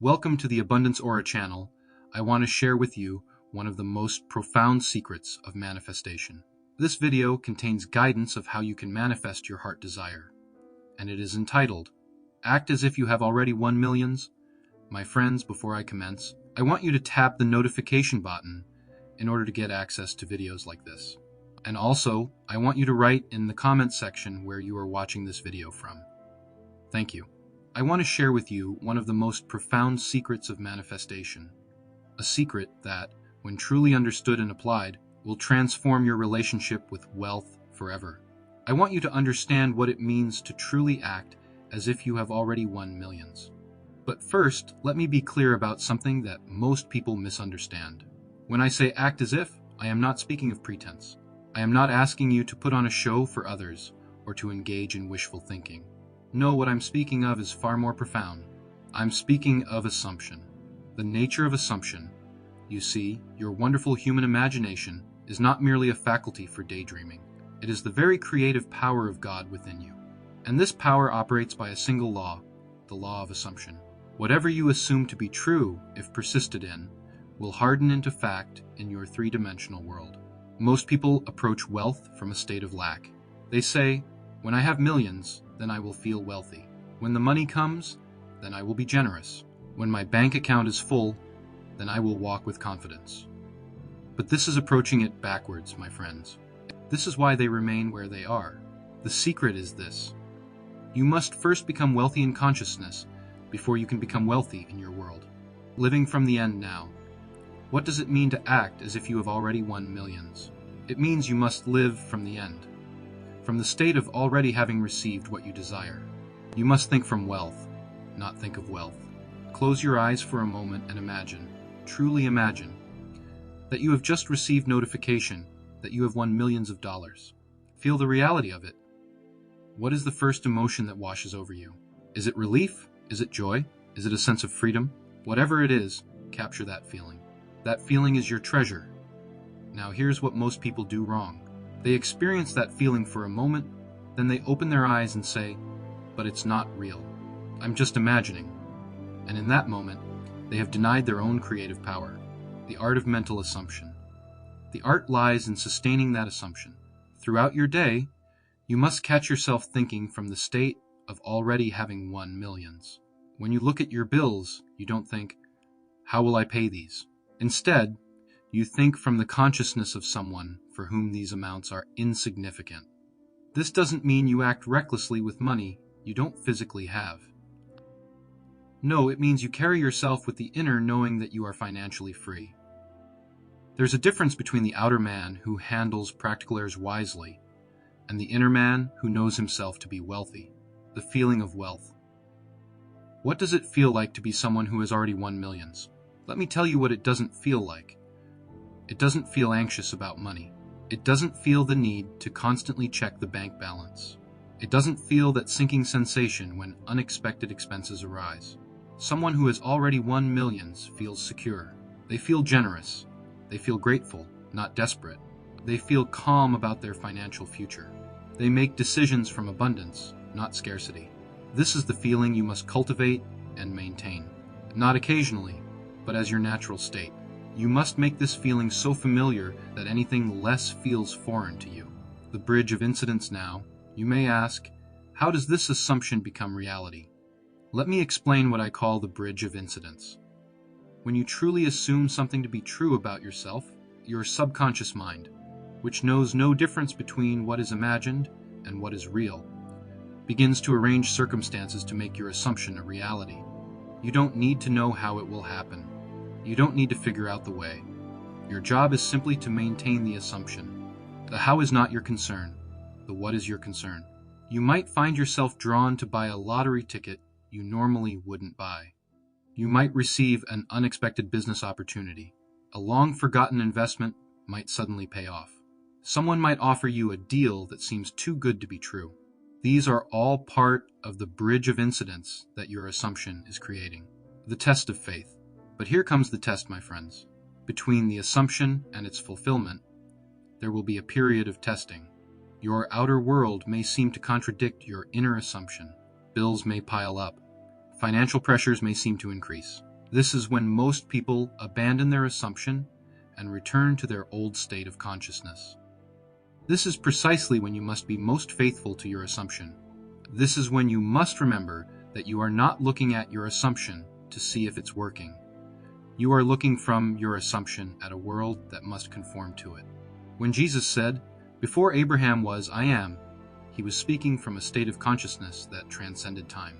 Welcome to the Abundance Aura channel. I want to share with you one of the most profound secrets of manifestation. This video contains guidance of how you can manifest your heart desire, and it is entitled, Act as if you have already won millions. My friends, before I commence, I want you to tap the notification button in order to get access to videos like this. And also, I want you to write in the comments section where you are watching this video from. Thank you. I want to share with you one of the most profound secrets of manifestation. A secret that, when truly understood and applied, will transform your relationship with wealth forever. I want you to understand what it means to truly act as if you have already won millions. But first, let me be clear about something that most people misunderstand. When I say act as if, I am not speaking of pretense. I am not asking you to put on a show for others or to engage in wishful thinking. No, what I'm speaking of is far more profound. I'm speaking of assumption. The nature of assumption. You see, your wonderful human imagination is not merely a faculty for daydreaming. It is the very creative power of God within you. And this power operates by a single law, the law of assumption. Whatever you assume to be true, if persisted in, will harden into fact in your three-dimensional world. Most people approach wealth from a state of lack. They say, when I have millions, then I will feel wealthy. When the money comes, then I will be generous. When my bank account is full, then I will walk with confidence. But this is approaching it backwards, my friends. This is why they remain where they are. The secret is this. You must first become wealthy in consciousness before you can become wealthy in your world. Living from the end now. What does it mean to act as if you have already won millions? It means you must live from the end. From the state of already having received what you desire. You must think from wealth, not think of wealth. Close your eyes for a moment and imagine, truly imagine, that you have just received notification that you have won millions of dollars. Feel the reality of it. What is the first emotion that washes over you? Is it relief? Is it joy? Is it a sense of freedom? Whatever it is, capture that feeling. That feeling is your treasure. Now here's what most people do wrong. They experience that feeling for a moment, then they open their eyes and say, but it's not real. I'm just imagining. And in that moment, they have denied their own creative power, the art of mental assumption. The art lies in sustaining that assumption. Throughout your day, you must catch yourself thinking from the state of already having won millions. When you look at your bills, you don't think, how will I pay these? Instead, you think from the consciousness of someone for whom these amounts are insignificant. This doesn't mean you act recklessly with money you don't physically have. No, it means you carry yourself with the inner knowing that you are financially free. There's a difference between the outer man who handles practical airs wisely and the inner man who knows himself to be wealthy, the feeling of wealth. What does it feel like to be someone who has already won millions? Let me tell you what it doesn't feel like. It doesn't feel anxious about money. It doesn't feel the need to constantly check the bank balance. It doesn't feel that sinking sensation when unexpected expenses arise. Someone who has already won millions feels secure. They feel generous. They feel grateful, not desperate. They feel calm about their financial future. They make decisions from abundance, not scarcity. This is the feeling you must cultivate and maintain. Not occasionally, but as your natural state. You must make this feeling so familiar that anything less feels foreign to you. The bridge of incidents now, you may ask, how does this assumption become reality? Let me explain what I call the bridge of incidents. When you truly assume something to be true about yourself, your subconscious mind, which knows no difference between what is imagined and what is real, begins to arrange circumstances to make your assumption a reality. You don't need to know how it will happen. You don't need to figure out the way. Your job is simply to maintain the assumption. The how is not your concern. The what is your concern. You might find yourself drawn to buy a lottery ticket you normally wouldn't buy. You might receive an unexpected business opportunity. A long-forgotten investment might suddenly pay off. Someone might offer you a deal that seems too good to be true. These are all part of the bridge of incidents that your assumption is creating. The test of faith. But here comes the test, my friends. Between the assumption and its fulfillment, there will be a period of testing. Your outer world may seem to contradict your inner assumption. Bills may pile up. Financial pressures may seem to increase. This is when most people abandon their assumption and return to their old state of consciousness. This is precisely when you must be most faithful to your assumption. This is when you must remember that you are not looking at your assumption to see if it's working. You are looking from your assumption at a world that must conform to it. When Jesus said, "Before Abraham was, I am," he was speaking from a state of consciousness that transcended time.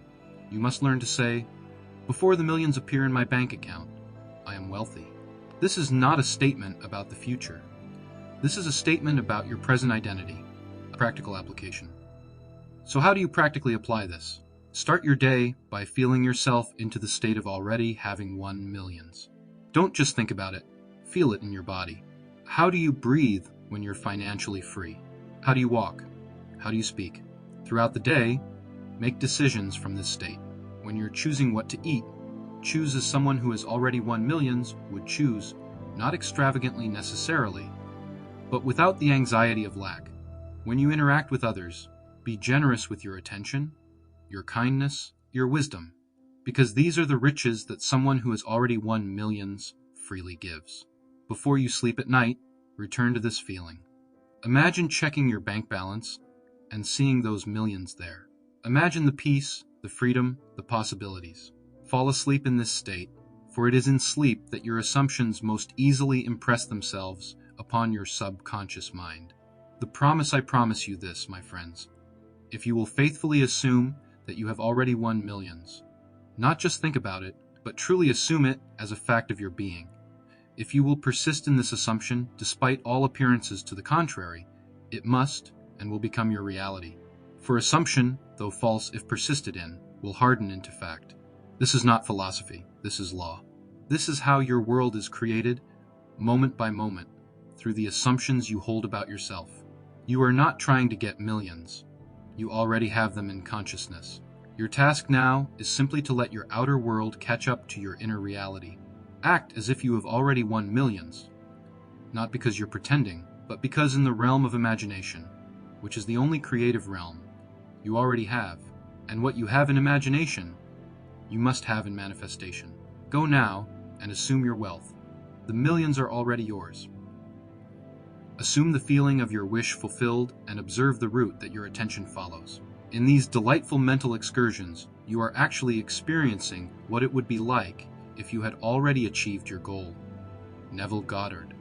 You must learn to say, "Before the millions appear in my bank account, I am wealthy." This is not a statement about the future. This is a statement about your present identity, a practical application. So how do you practically apply this? Start your day by feeling yourself into the state of already having won millions. Don't just think about it, feel it in your body. How do you breathe when you're financially free? How do you walk? How do you speak? Throughout the day, make decisions from this state. When you're choosing what to eat, choose as someone who has already won millions would choose, not extravagantly necessarily, but without the anxiety of lack. When you interact with others, be generous with your attention, your kindness, your wisdom, because these are the riches that someone who has already won millions freely gives. Before you sleep at night, return to this feeling. Imagine checking your bank balance and seeing those millions there. Imagine the peace, the freedom, the possibilities. Fall asleep in this state, for it is in sleep that your assumptions most easily impress themselves upon your subconscious mind. I promise you this, my friends. If you will faithfully assume that you have already won millions, not just think about it, but truly assume it as a fact of your being. If you will persist in this assumption, despite all appearances to the contrary, it must and will become your reality. For assumption, though false if persisted in, will harden into fact. This is not philosophy, this is law. This is how your world is created, moment by moment, through the assumptions you hold about yourself. You are not trying to get millions. You already have them in consciousness. Your task now is simply to let your outer world catch up to your inner reality. Act as if you have already won millions, not because you're pretending, but because in the realm of imagination, which is the only creative realm, you already have. And what you have in imagination, you must have in manifestation. Go now and assume your wealth. The millions are already yours. Assume the feeling of your wish fulfilled and observe the route that your attention follows. In these delightful mental excursions, you are actually experiencing what it would be like if you had already achieved your goal. Neville Goddard.